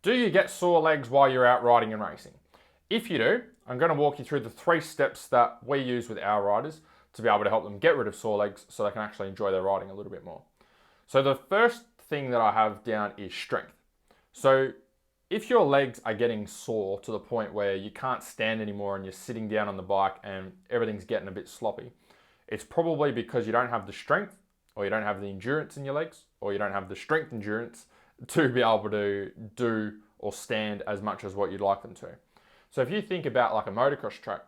Do you get sore legs while you're out riding and racing? If you do, I'm going to walk you through the 3 steps that we use with our riders to be able to help them get rid of sore legs so they can actually enjoy their riding a little bit more. So the first thing that I have down is strength. So if your legs are getting sore to the point where you can't stand anymore and you're sitting down on the bike and everything's getting a bit sloppy, it's probably because you don't have the strength, or you don't have the endurance in your legs, or you don't have the strength endurance to be able to do or stand as much as what you'd like them to. So if you think about like a motocross track,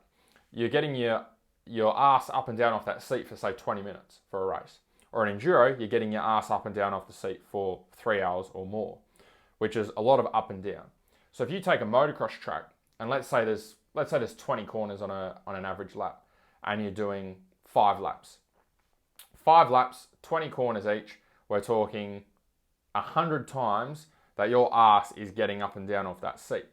you're getting your ass up and down off that seat for say 20 minutes for a race. Or an enduro, you're getting your ass up and down off the seat for 3 hours or more, which is a lot of up and down. So if you take a motocross track and let's say there's 20 corners on an average lap, and you're doing 5 laps. 5 laps, 20 corners each, we're talking 100 times that your ass is getting up and down off that seat.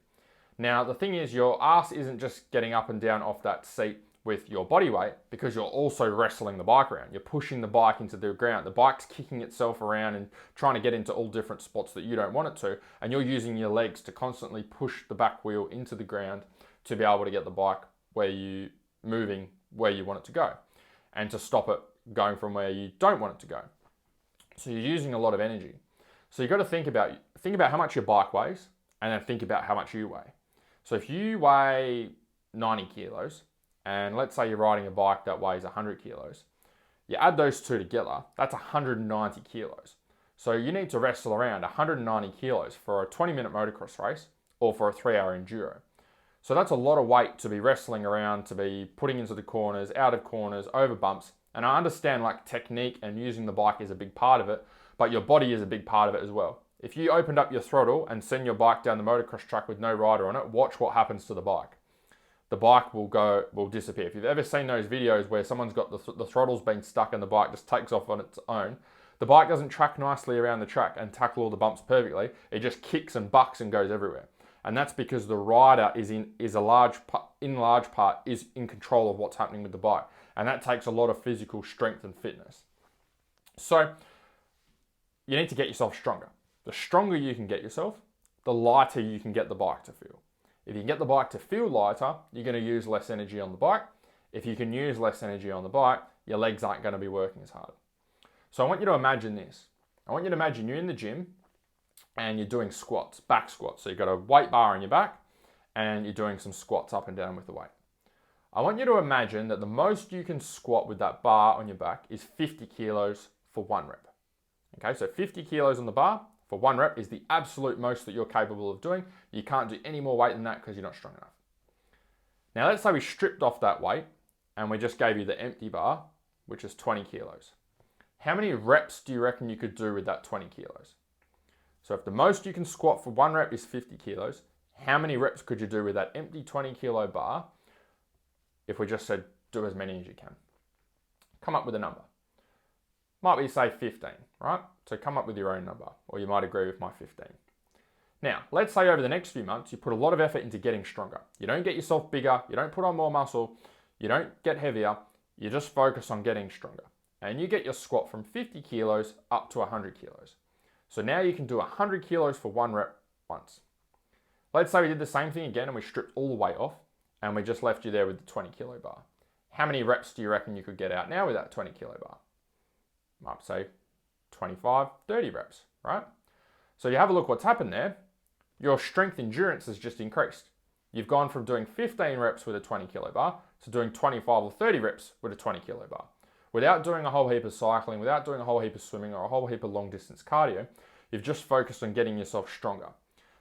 Now, the thing is, your ass isn't just getting up and down off that seat with your body weight, because you're also wrestling the bike around. You're pushing the bike into the ground. The bike's kicking itself around and trying to get into all different spots that you don't want it to, and you're using your legs to constantly push the back wheel into the ground to be able to get the bike moving where you want it to go, and to stop it going from where you don't want it to go. So you're using a lot of energy. So you've got to think about how much your bike weighs, and then think about how much you weigh. So if you weigh 90 kilos, and let's say you're riding a bike that weighs 100 kilos, you add those two together, that's 190 kilos. So you need to wrestle around 190 kilos for a 20-minute motocross race or for a 3-hour enduro. So that's a lot of weight to be wrestling around, to be putting into the corners, out of corners, over bumps. And I understand like technique and using the bike is a big part of it, but your body is a big part of it as well. If you opened up your throttle and send your bike down the motocross track with no rider on it, watch what happens to the bike. The bike will disappear. If you've ever seen those videos where someone's got the throttle's been stuck and the bike just takes off on its own, the bike doesn't track nicely around the track and tackle all the bumps perfectly. It just kicks and bucks and goes everywhere. And that's because the rider is in large part in control of what's happening with the bike. And that takes a lot of physical strength and fitness. So you need to get yourself stronger. The stronger you can get yourself, the lighter you can get the bike to feel. If you can get the bike to feel lighter, you're going to use less energy on the bike. If you can use less energy on the bike, your legs aren't going to be working as hard. So I want you to imagine this. I want you to imagine you're in the gym and you're doing squats, back squats. So you've got a weight bar on your back and you're doing some squats up and down with the weight. I want you to imagine that the most you can squat with that bar on your back is 50 kilos for 1 rep. Okay, so 50 kilos on the bar for 1 rep is the absolute most that you're capable of doing. You can't do any more weight than that because you're not strong enough. Now let's say we stripped off that weight and we just gave you the empty bar, which is 20 kilos. How many reps do you reckon you could do with that 20 kilos? So if the most you can squat for 1 rep is 50 kilos, how many reps could you do with that empty 20 kilo bar if we just said do as many as you can? Come up with a number. Might be say 15, right? So come up with your own number, or you might agree with my 15. Now, let's say over the next few months, you put a lot of effort into getting stronger. You don't get yourself bigger, you don't put on more muscle, you don't get heavier, you just focus on getting stronger. And you get your squat from 50 kilos up to 100 kilos. So now you can do 100 kilos for 1 rep once. Let's say we did the same thing again and we stripped all the weight off and we just left you there with the 20 kilo bar. How many reps do you reckon you could get out now with that 20 kilo bar? Might say 25, 30 reps, right? So you have a look what's happened there. Your strength endurance has just increased. You've gone from doing 15 reps with a 20 kilo bar to doing 25 or 30 reps with a 20 kilo bar. Without doing a whole heap of cycling, without doing a whole heap of swimming or a whole heap of long distance cardio, you've just focused on getting yourself stronger.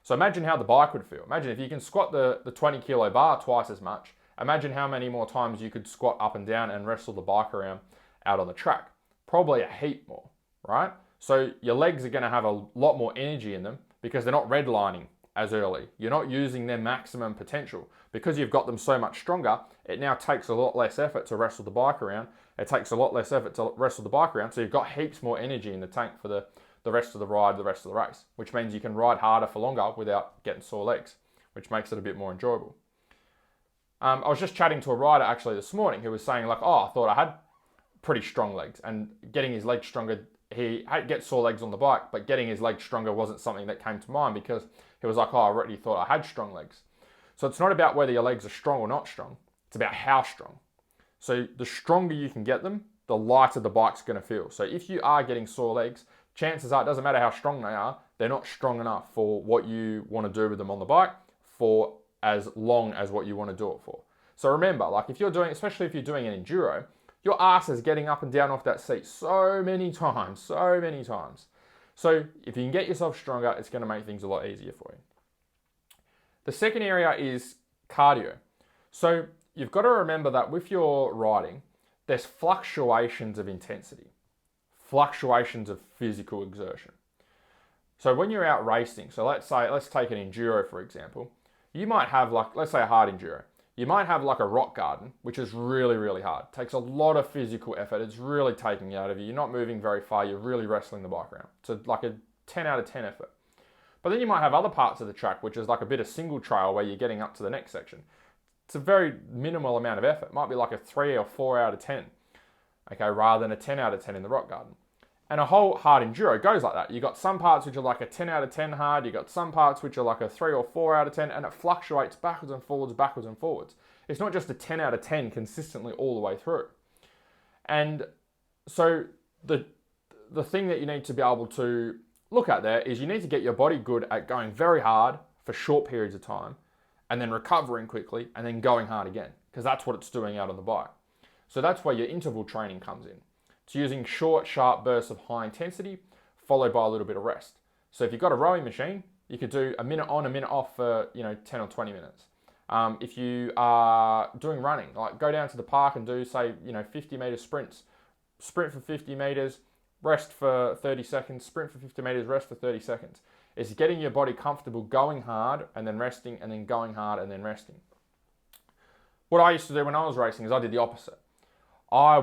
So imagine how the bike would feel. Imagine if you can squat the 20 kilo bar twice as much, imagine how many more times you could squat up and down and wrestle the bike around out on the track. Probably a heap more, right? So your legs are going to have a lot more energy in them because they're not redlining as early. You're not using their maximum potential. Because you've got them so much stronger, it now takes a lot less effort to wrestle the bike around. It takes a lot less effort to wrestle the bike around, so you've got heaps more energy in the tank for the rest of the ride, the rest of the race, which means you can ride harder for longer without getting sore legs, which makes it a bit more enjoyable. I was just chatting to a rider actually this morning who was saying like, oh, I thought I had pretty strong legs, and getting his legs stronger he gets sore legs on the bike, but getting his legs stronger wasn't something that came to mind because he was like, oh, I already thought I had strong legs. So it's not about whether your legs are strong or not strong. It's about how strong. So the stronger you can get them, the lighter the bike's going to feel. So if you are getting sore legs, chances are it doesn't matter how strong they are, they're not strong enough for what you want to do with them on the bike for as long as what you want to do it for. So remember, like if you're doing, especially if you're doing an enduro, your ass is getting up and down off that seat so many times. So if you can get yourself stronger, it's going to make things a lot easier for you. The second area is cardio. So you've got to remember that with your riding, there's fluctuations of intensity, fluctuations of physical exertion. So when you're out racing, so let's take an enduro for example, you might have like, let's say a hard enduro. You might have like a rock garden, which is really, really hard. It takes a lot of physical effort. It's really taking you out of you. You're not moving very far. You're really wrestling the bike around. So like a 10 out of 10 effort. But then you might have other parts of the track, which is like a bit of single trail where you're getting up to the next section. It's a very minimal amount of effort. It might be like a 3 or 4 out of 10, okay, rather than a 10 out of 10 in the rock garden. And a whole hard enduro goes like that. You got some parts which are like a 10 out of 10 hard. You got some parts which are like a 3 or 4 out of 10, and it fluctuates backwards and forwards. It's not just a 10 out of 10 consistently all the way through. And so the thing that you need to be able to look at there is you need to get your body good at going very hard for short periods of time and then recovering quickly and then going hard again, because that's what it's doing out on the bike. So that's where your interval training comes in. It's using short, sharp bursts of high intensity followed by a little bit of rest. So if you've got a rowing machine, you could do a minute on, a minute off for 10 or 20 minutes. If you are doing running, like go down to the park and do say 50 meter sprints. Sprint for 50 meters, rest for 30 seconds, sprint for 50 meters, rest for 30 seconds. It's getting your body comfortable going hard and then resting and then going hard and then resting. What I used to do when I was racing is I did the opposite. I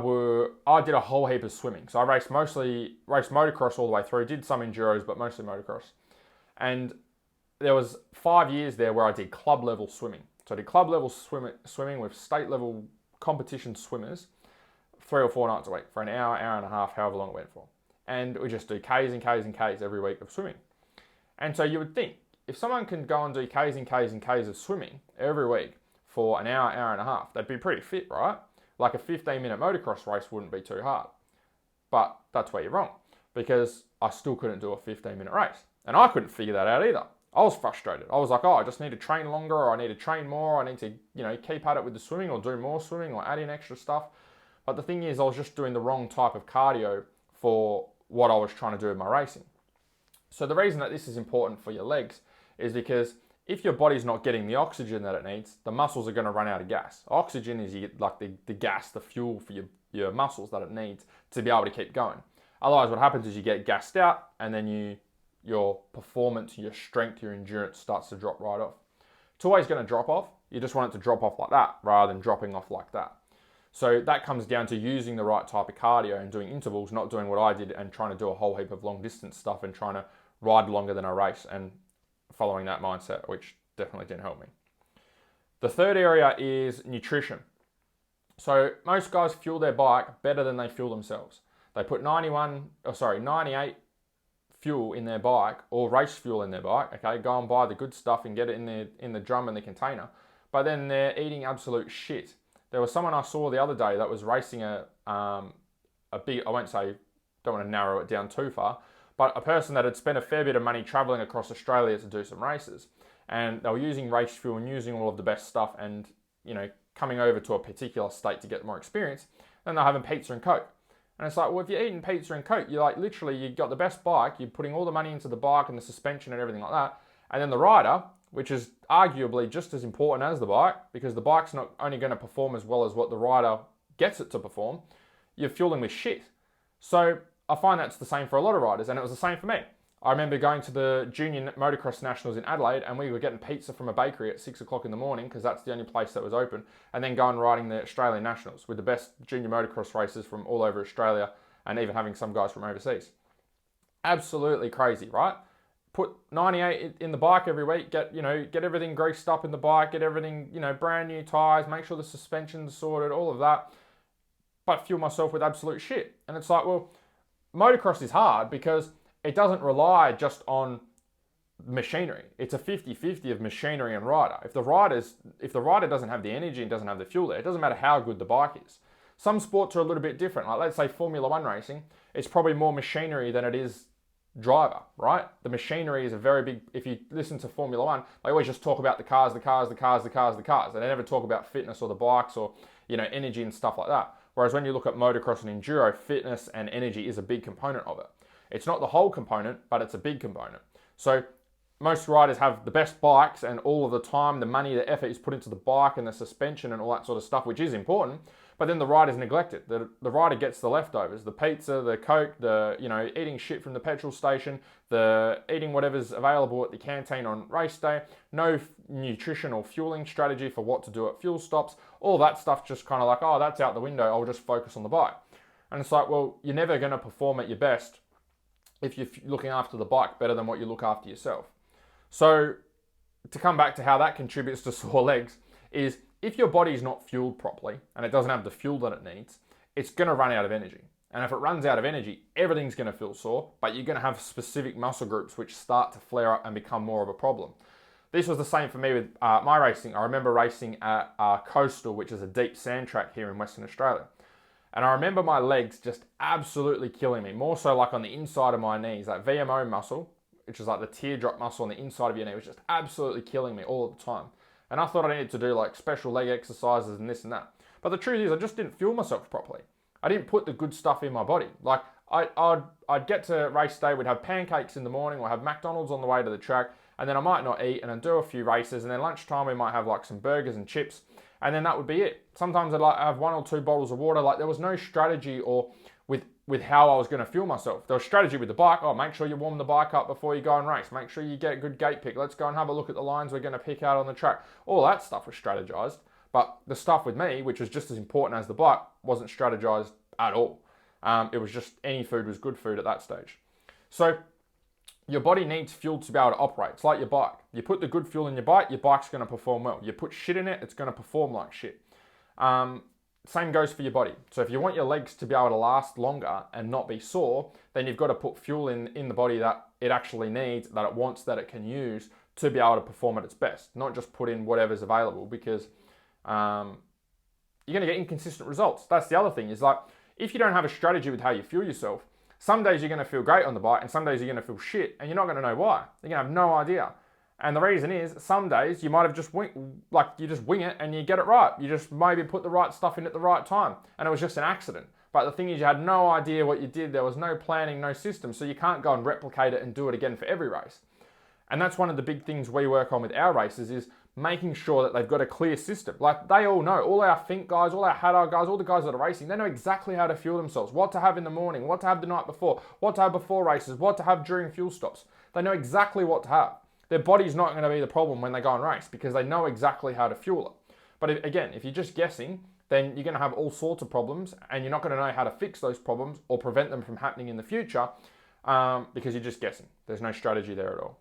did a whole heap of swimming. So I raced motocross all the way through, did some enduros, but mostly motocross. And there was 5 years there where I did club level swimming. So I did club level swimming with state level competition swimmers 3 or 4 nights a week for an hour, hour and a half, however long it went for. And we just do Ks and Ks and Ks every week of swimming. And so you would think, if someone can go and do Ks and Ks and Ks of swimming every week for an hour, hour and a half, they'd be pretty fit, right? Like a 15-minute motocross race wouldn't be too hard. But that's where you're wrong, because I still couldn't do a 15-minute race. And I couldn't figure that out either. I was frustrated. I was like, I just need to train longer, or I need to train more, or I need to, keep at it with the swimming, or do more swimming, or add in extra stuff. But the thing is, I was just doing the wrong type of cardio for what I was trying to do with my racing. So the reason that this is important for your legs is because if your body's not getting the oxygen that it needs, the muscles are going to run out of gas. Oxygen is like the gas, the fuel for your muscles that it needs to be able to keep going. Otherwise, what happens is you get gassed out, and then your performance, your strength, your endurance starts to drop right off. It's always going to drop off. You just want it to drop off like that rather than dropping off like that. So that comes down to using the right type of cardio and doing intervals, not doing what I did and trying to do a whole heap of long distance stuff and trying to ride longer than I race and following that mindset, which definitely didn't help me. The third area is nutrition. So most guys fuel their bike better than they fuel themselves. They put 98 fuel in their bike, or race fuel in their bike, okay? Go and buy the good stuff and get it in the drum and the container. But then they're eating absolute shit. There was someone I saw the other day that was racing a big, I won't say, don't want to narrow it down too far, but a person that had spent a fair bit of money traveling across Australia to do some races. And they were using race fuel and using all of the best stuff and, coming over to a particular state to get more experience. Then they're having pizza and Coke. And it's like, well, if you're eating pizza and Coke, you're like, literally, you got the best bike, you're putting all the money into the bike and the suspension and everything like that. And then the rider, which is arguably just as important as the bike, because the bike's not only going to perform as well as what the rider gets it to perform, you're fueling with shit. So I find that's the same for a lot of riders, and it was the same for me. I remember going to the Junior Motocross Nationals in Adelaide, and we were getting pizza from a bakery at 6 o'clock in the morning, because that's the only place that was open, and then going riding the Australian Nationals with the best junior motocross racers from all over Australia, and even having some guys from overseas. Absolutely crazy, right? Put 98 in the bike every week, get everything greased up in the bike, get everything, brand new tires, make sure the suspension's sorted, all of that, but fuel myself with absolute shit. And it's like, well, motocross is hard because it doesn't rely just on machinery. It's a 50-50 of machinery and rider. If the rider doesn't have the energy and doesn't have the fuel there, it doesn't matter how good the bike is. Some sports are a little bit different. Like let's say Formula One racing, it's probably more machinery than it is driver, right? The machinery is a very big, if you listen to Formula One, they always just talk about the cars. They never talk about fitness or the bikes or, energy and stuff like that. Whereas when you look at motocross and enduro, fitness and energy is a big component of it. It's not the whole component, but it's a big component. So most riders have the best bikes and all of the time, the money, the effort is put into the bike and the suspension and all that sort of stuff, which is important. But then the rider's neglected. The rider gets the leftovers, the pizza, the Coke, eating shit from the petrol station, the eating whatever's available at the canteen on race day, no nutrition or fueling strategy for what to do at fuel stops. All that stuff just kind of like, oh, that's out the window. I'll just focus on the bike. And it's like, well, you're never going to perform at your best if you're looking after the bike better than what you look after yourself. So to come back to how that contributes to sore legs is if your body's not fueled properly and it doesn't have the fuel that it needs, it's going to run out of energy. And if it runs out of energy, everything's going to feel sore, but you're going to have specific muscle groups which start to flare up and become more of a problem. This was the same for me with my racing. I remember racing at Coastal, which is a deep sand track here in Western Australia. And I remember my legs just absolutely killing me, more so like on the inside of my knees, that VMO muscle, which is like the teardrop muscle on the inside of your knee, was just absolutely killing me all the time. And I thought I needed to do like special leg exercises and this and that. But the truth is I just didn't fuel myself properly. I didn't put the good stuff in my body. Like I'd get to race day, we'd have pancakes in the morning, or have McDonald's on the way to the track, and then I might not eat and then do a few races, and then lunchtime we might have like some burgers and chips, and then that would be it. Sometimes I'd like have 1 or 2 bottles of water. Like there was no strategy or with how I was going to fuel myself. There was strategy with the bike. Oh, make sure you warm the bike up before you go and race. Make sure you get a good gate pick. Let's go and have a look at the lines we're going to pick out on the track. All that stuff was strategized. But the stuff with me, which was just as important as the bike, wasn't strategized at all. It was just any food was good food at that stage. So your body needs fuel to be able to operate. It's like your bike. You put the good fuel in your bike's going to perform well. You put shit in it, it's going to perform like shit. Same goes for your body. So if you want your legs to be able to last longer and not be sore, then you've got to put fuel in the body that it actually needs, that it wants, that it can use to be able to perform at its best. Not just put in whatever's available, because you're going to get inconsistent results. That's the other thing, is like if you don't have a strategy with how you fuel yourself, some days you're going to feel great on the bike and some days you're going to feel shit, and you're not going to know why. You're going to have no idea. And the reason is, some days you might have just you just wing it and you get it right. You just maybe put the right stuff in at the right time, and it was just an accident. But the thing is, you had no idea what you did. There was no planning, no system, so you can't go and replicate it and do it again for every race. And that's one of the big things we work on with our races, is making sure that they've got a clear system. Like they all know, all our Fink guys, all our Haddad guys, all the guys that are racing, they know exactly how to fuel themselves, what to have in the morning, what to have the night before, what to have before races, what to have during fuel stops. They know exactly what to have. Their body's not going to be the problem when they go and race because they know exactly how to fuel it. But again, if you're just guessing, then you're going to have all sorts of problems and you're not going to know how to fix those problems or prevent them from happening in the future because you're just guessing. There's no strategy there at all.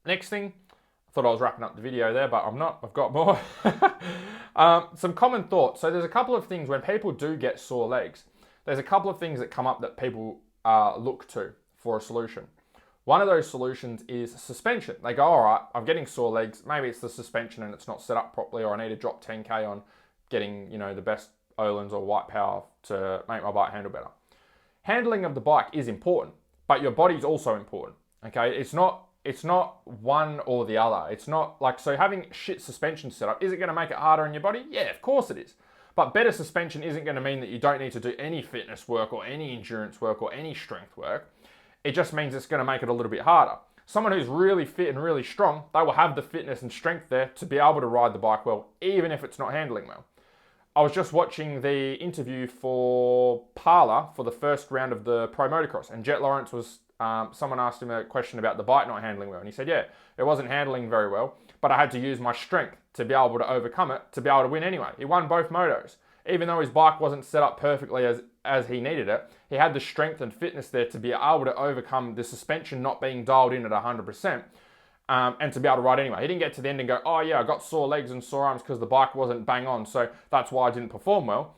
Next thing, I thought I was wrapping up the video there, but I'm not. I've got more. Some common thoughts. So there's a couple of things when people do get sore legs. There's a couple of things that come up that people look to for a solution. One of those solutions is suspension. They go, all right, I'm getting sore legs. Maybe it's the suspension and it's not set up properly, or I need to drop 10K on getting, the best Öhlins or White Power to make my bike handle better. Handling of the bike is important, but your body's also important. Okay, it's not one or the other. It's not like, so having shit suspension set up, is it going to make it harder on your body? Yeah, of course it is. But better suspension isn't going to mean that you don't need to do any fitness work or any endurance work or any strength work. It just means it's going to make it a little bit harder. Someone who's really fit and really strong, they will have the fitness and strength there to be able to ride the bike well, even if it's not handling well. I was just watching the interview for Parla for the first round of the Pro Motocross, and Jet Lawrence was, someone asked him a question about the bike not handling well, and he said, yeah, it wasn't handling very well, but I had to use my strength to be able to overcome it, to be able to win anyway. He won both motos. Even though his bike wasn't set up perfectly as he needed it, he had the strength and fitness there to be able to overcome the suspension not being dialed in at 100%, and to be able to ride anyway. He didn't get to the end and go, oh yeah, I got sore legs and sore arms because the bike wasn't bang on, so that's why I didn't perform well.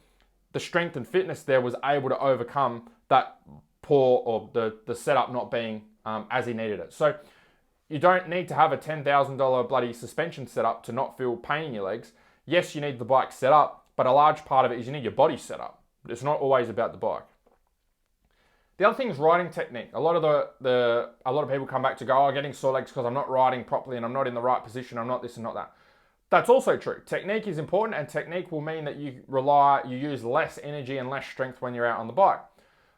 The strength and fitness there was able to overcome that poor or the setup not being as he needed it. So you don't need to have a $10,000 bloody suspension set up to not feel pain in your legs. Yes, you need the bike set up, but a large part of it is you need your body set up. It's not always about the bike. The other thing is riding technique. A lot of people come back to go, oh, getting sore legs because I'm not riding properly and I'm not in the right position, I'm not this and not that. That's also true. Technique is important, and technique will mean that you use less energy and less strength when you're out on the bike.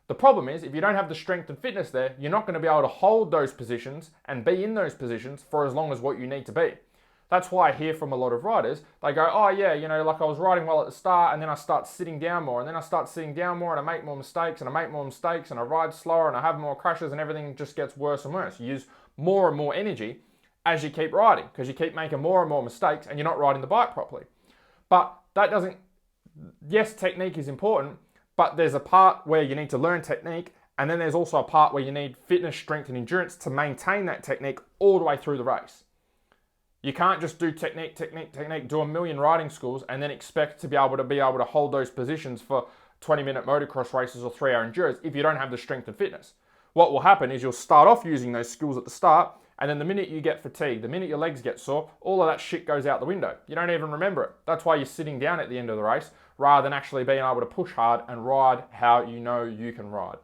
The problem is, if you don't have the strength and fitness there, you're not going to be able to hold those positions and be in those positions for as long as what you need to be. That's why I hear from a lot of riders, they go, oh yeah, like I was riding well at the start and then I start sitting down more and then I start sitting down more and I make more mistakes and I make more mistakes and I ride slower and I have more crashes and everything just gets worse and worse. You use more and more energy as you keep riding because you keep making more and more mistakes and you're not riding the bike properly. But that doesn't, yes, technique is important, but there's a part where you need to learn technique, and then there's also a part where you need fitness, strength, and endurance to maintain that technique all the way through the race. You can't just do technique, do a million riding schools, and then expect to be able to hold those positions for 20-minute motocross races or 3-hour enduros if you don't have the strength and fitness. What will happen is you'll start off using those skills at the start, and then the minute you get fatigued, the minute your legs get sore, all of that shit goes out the window. You don't even remember it. That's why you're sitting down at the end of the race rather than actually being able to push hard and ride how you know you can ride.